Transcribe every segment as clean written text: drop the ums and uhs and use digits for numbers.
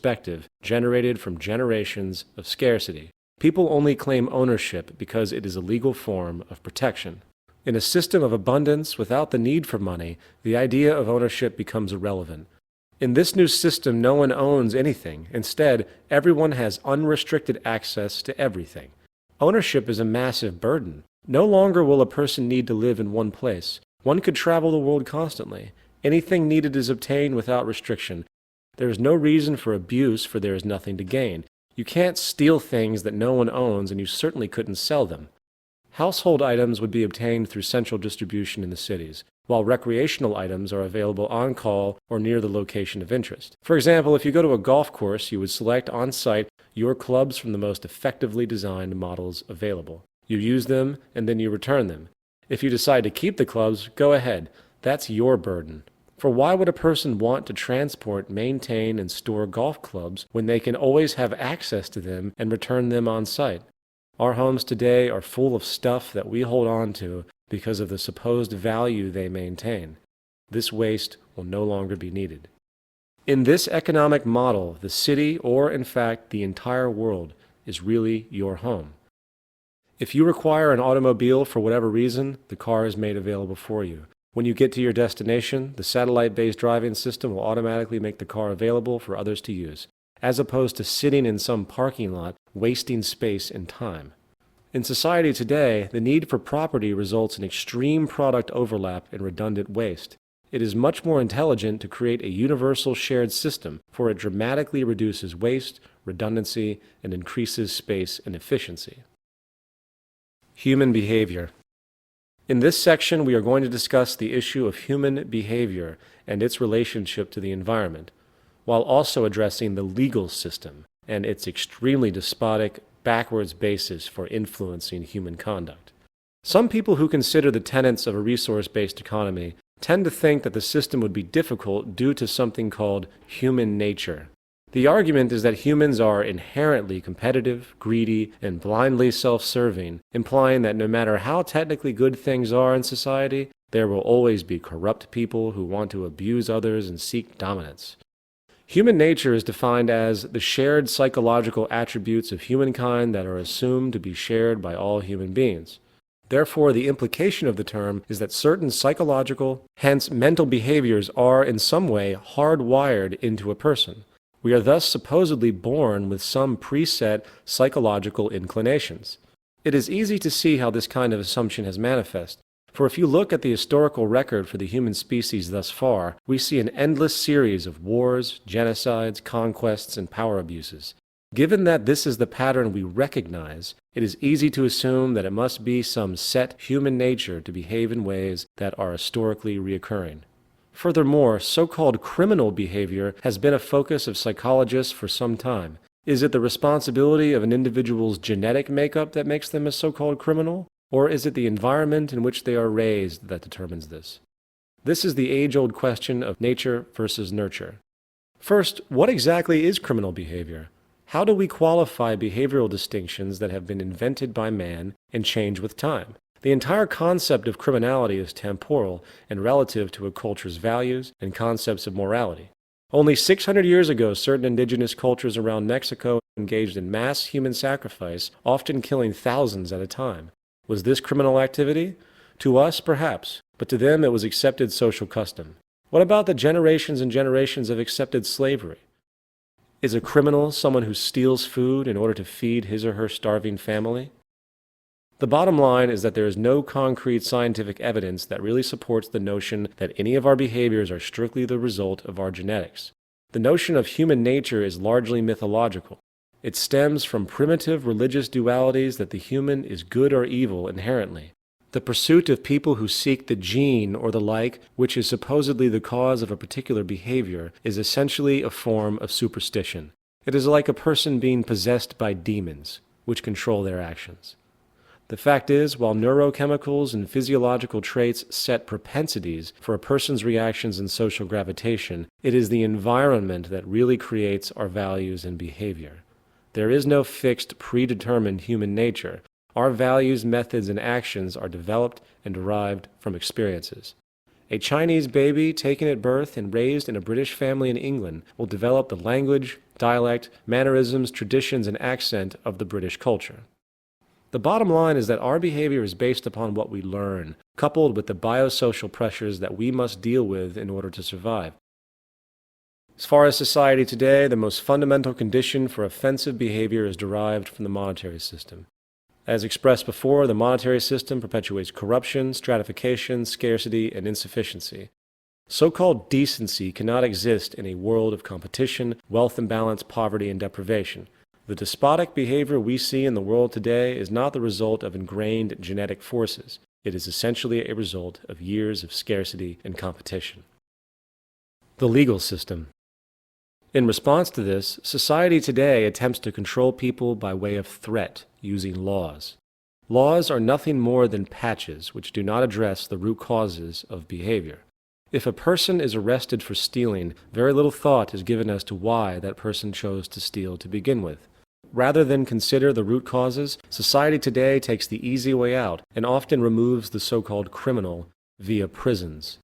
perspective generated from generations of scarcity. People only claim ownership because it is a legal form of protection. In a system of abundance without the need for money, the idea of ownership becomes irrelevant. In this new system, no one owns anything. Instead, everyone has unrestricted access to everything. Ownership is a massive burden. No longer will a person need to live in one place. One could travel the world constantly. Anything needed is obtained without restriction. There is no reason for abuse, for there is nothing to gain. You can't steal things that no one owns, and you certainly couldn't sell them. Household items would be obtained through central distribution in the cities, while recreational items are available on call or near the location of interest. For example, if you go to a golf course, you would select on site your clubs from the most effectively designed models available. You use them, and then you return them. If you decide to keep the clubs, go ahead. That's your burden. For why would a person want to transport, maintain, and store golf clubs when they can always have access to them and return them on site? Our homes today are full of stuff that we hold on to because of the supposed value they maintain. This waste will no longer be needed. In this economic model, the city, or in fact the entire world, is really your home. If you require an automobile for whatever reason, the car is made available for you. When you get to your destination, the satellite-based driving system will automatically make the car available for others to use, as opposed to sitting in some parking lot, wasting space and time. In society today, the need for property results in extreme product overlap and redundant waste. It is much more intelligent to create a universal shared system, for it dramatically reduces waste, redundancy, and increases space and efficiency. Human behavior. In this section, we are going to discuss the issue of human behavior and its relationship to the environment, while also addressing the legal system and its extremely despotic, backwards basis for influencing human conduct. Some people who consider the tenets of a resource-based economy tend to think that the system would be difficult due to something called human nature. The argument is that humans are inherently competitive, greedy, and blindly self-serving, implying that no matter how technically good things are in society, there will always be corrupt people who want to abuse others and seek dominance. Human nature is defined as the shared psychological attributes of humankind that are assumed to be shared by all human beings. Therefore, the implication of the term is that certain psychological, hence mental behaviors are in some way hardwired into a person. We are thus supposedly born with some preset psychological inclinations. It is easy to see how this kind of assumption has manifested, for if you look at the historical record for the human species thus far, we see an endless series of wars, genocides, conquests, and power abuses. Given that this is the pattern we recognize, it is easy to assume that it must be some set human nature to behave in ways that are historically reoccurring. Furthermore, so-called criminal behavior has been a focus of psychologists for some time. Is it the responsibility of an individual's genetic makeup that makes them a so-called criminal? Or is it the environment in which they are raised that determines this? This is the age-old question of nature versus nurture. First, what exactly is criminal behavior? How do we qualify behavioral distinctions that have been invented by man and change with time? The entire concept of criminality is temporal and relative to a culture's values and concepts of morality. Only 600 years ago, certain indigenous cultures around Mexico engaged in mass human sacrifice, often killing thousands at a time. Was this criminal activity? To us, perhaps, but to them it was accepted social custom. What about the generations and generations of accepted slavery? Is a criminal someone who steals food in order to feed his or her starving family? The bottom line is that there is no concrete scientific evidence that really supports the notion that any of our behaviors are strictly the result of our genetics. The notion of human nature is largely mythological. It stems from primitive religious dualities that the human is good or evil inherently. The pursuit of people who seek the gene or the like, which is supposedly the cause of a particular behavior, is essentially a form of superstition. It is like a person being possessed by demons, which control their actions. The fact is, while neurochemicals and physiological traits set propensities for a person's reactions and social gravitation, it is the environment that really creates our values and behavior. There is no fixed, predetermined human nature. Our values, methods, and actions are developed and derived from experiences. A Chinese baby taken at birth and raised in a British family in England will develop the language, dialect, mannerisms, traditions, and accent of the British culture. The bottom line is that our behavior is based upon what we learn, coupled with the biosocial pressures that we must deal with in order to survive. As far as society today, the most fundamental condition for offensive behavior is derived from the monetary system. As expressed before, the monetary system perpetuates corruption, stratification, scarcity, and insufficiency. So-called decency cannot exist in a world of competition, wealth imbalance, poverty, and deprivation. The despotic behavior we see in the world today is not the result of ingrained genetic forces. It is essentially a result of years of scarcity and competition. The legal system. In response to this, society today attempts to control people by way of threat, using laws. Laws are nothing more than patches which do not address the root causes of behavior. If a person is arrested for stealing, very little thought is given as to why that person chose to steal to begin with. Rather than consider the root causes, society today takes the easy way out and often removes the so-called criminal via prisons.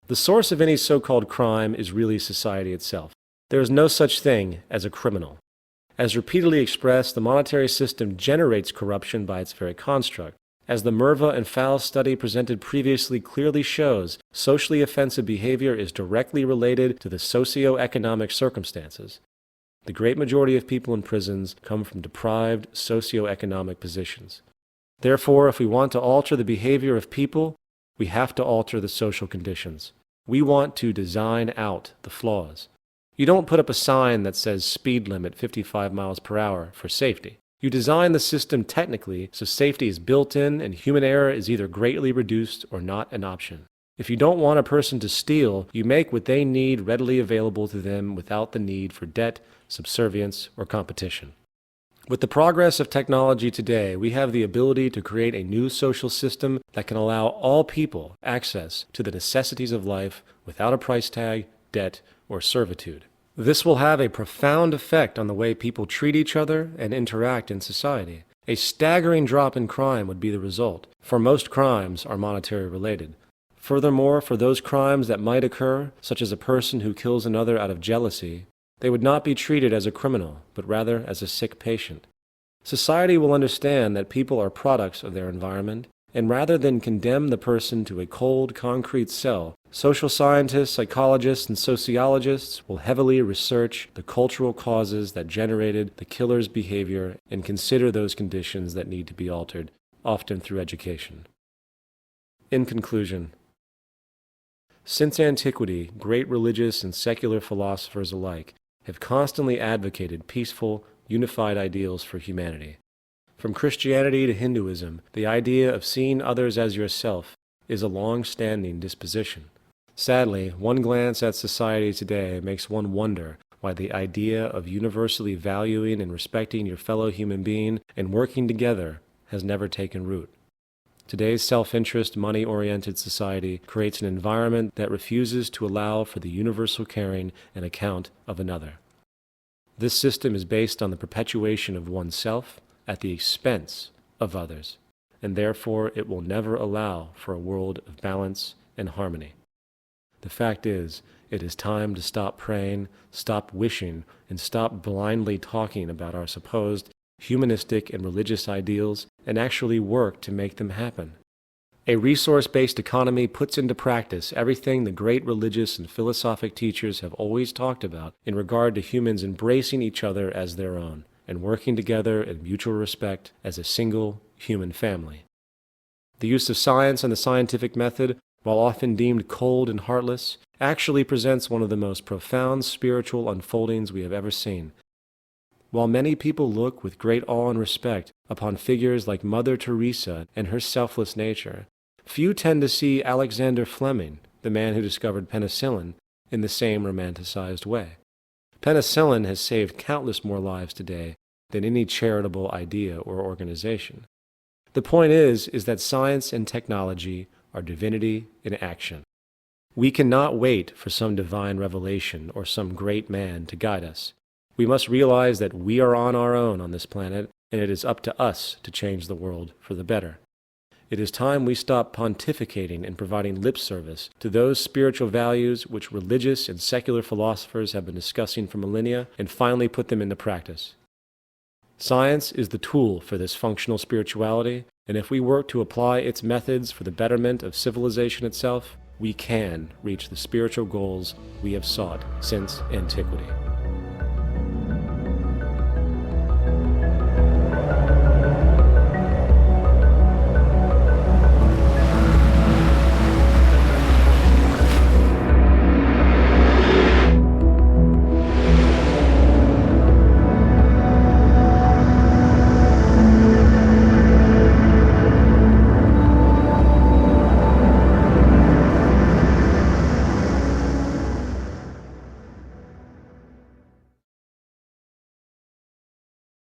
The source of any so-called crime is really society itself. There is no such thing as a criminal. As repeatedly expressed, the monetary system generates corruption by its very construct. As the Merva and Fowles study presented previously clearly shows, socially offensive behavior is directly related to the socio-economic circumstances. The great majority of people in prisons come from deprived socio-economic positions. Therefore, if we want to alter the behavior of people, we have to alter the social conditions. We want to design out the flaws. You don't put up a sign that says speed limit 55 miles per hour for safety. You design the system technically so safety is built in and human error is either greatly reduced or not an option. If you don't want a person to steal, you make what they need readily available to them without the need for debt, subservience, or competition. With the progress of technology today, we have the ability to create a new social system that can allow all people access to the necessities of life without a price tag, debt, or servitude. This will have a profound effect on the way people treat each other and interact in society. A staggering drop in crime would be the result, for most crimes are monetary related. Furthermore, for those crimes that might occur, such as a person who kills another out of jealousy, they would not be treated as a criminal, but rather as a sick patient. Society will understand that people are products of their environment, and rather than condemn the person to a cold, concrete cell, social scientists, psychologists, and sociologists will heavily research the cultural causes that generated the killer's behavior and consider those conditions that need to be altered, often through education. In conclusion, since antiquity, great religious and secular philosophers alike have constantly advocated peaceful, unified ideals for humanity. From Christianity to Hinduism, the idea of seeing others as yourself is a long-standing disposition. Sadly, one glance at society today makes one wonder why the idea of universally valuing and respecting your fellow human being and working together has never taken root. Today's self-interest, money-oriented society creates an environment that refuses to allow for the universal caring and account of another. This system is based on the perpetuation of oneself at the expense of others, and therefore it will never allow for a world of balance and harmony. The fact is, it is time to stop praying, stop wishing, and stop blindly talking about our supposed humanistic and religious ideals and actually work to make them happen. A resource-based economy puts into practice everything the great religious and philosophic teachers have always talked about in regard to humans embracing each other as their own and working together in mutual respect as a single human family. The use of science and the scientific method, while often deemed cold and heartless, actually presents one of the most profound spiritual unfoldings we have ever seen. While many people look with great awe and respect upon figures like Mother Teresa and her selfless nature, few tend to see Alexander Fleming, the man who discovered penicillin, in the same romanticized way. Penicillin has saved countless more lives today than any charitable idea or organization. The point is that science and technology are divinity in action. We cannot wait for some divine revelation or some great man to guide us. We must realize that we are on our own on this planet, and it is up to us to change the world for the better. It is time we stop pontificating and providing lip service to those spiritual values which religious and secular philosophers have been discussing for millennia and finally put them into practice. Science is the tool for this functional spirituality, and if we work to apply its methods for the betterment of civilization itself, we can reach the spiritual goals we have sought since antiquity.